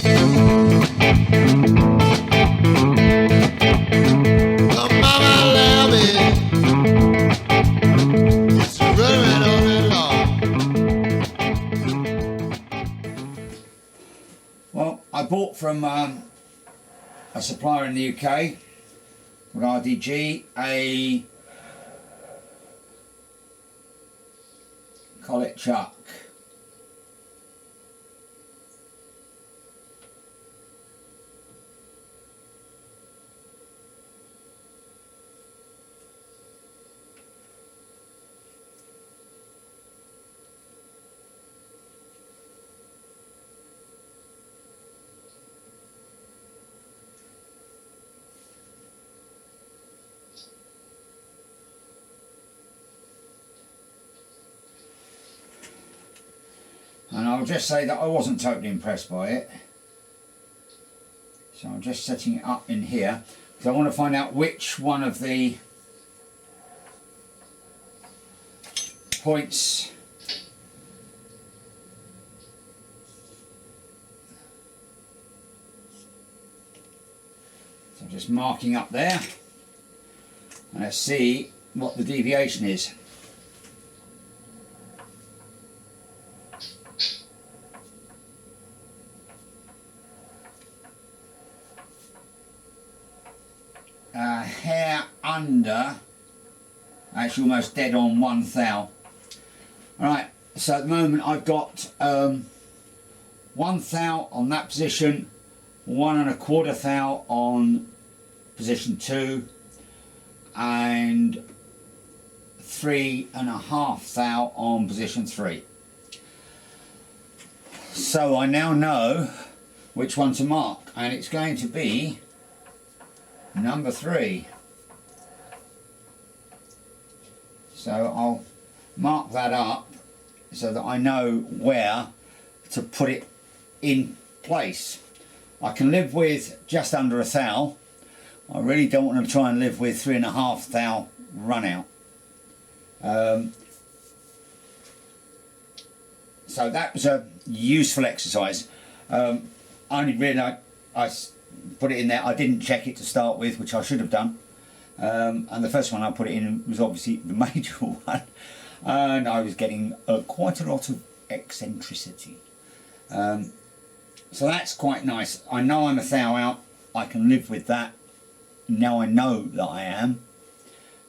Well, I bought from a supplier in the UK with RDG a Collet Chuck. And I'll just say that I wasn't totally impressed by it. So I'm just setting it up in here because I want to find out which one of the points so I'm just marking up there and let's see what the deviation is. A hair under, actually almost dead on 1 thou. Alright, so at the moment I've got 1 thou on that position, 1 1/4 thou on position 2, and 3 1/2 thou on position 3. So I now know which one to mark, and it's going to be number 3. So I'll mark that up so that I know where to put it in place. I can live with just under 1 thou. I really don't want to try and live with 3 1/2 thou run out. So that was a useful exercise. Only really I put it in there. I didn't check it to start with, which I should have done. And the first one I put it in was obviously the major one, and I was getting quite a lot of eccentricity. So that's quite nice. I know I'm 1 thou out. I can live with that. Now I know that I am.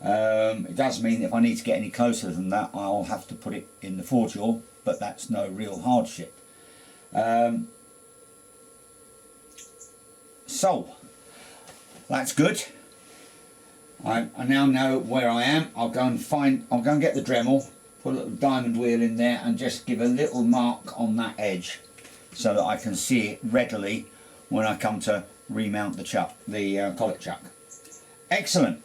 It does mean that if I need to get any closer than that, I'll have to put it in the 4-jaw, but that's no real hardship. So that's good. I now know where I am. I'll go and get the Dremel, put a little diamond wheel in there and just give a little mark on that edge so that I can see it readily when I come to remount the Collet Chuck. Excellent.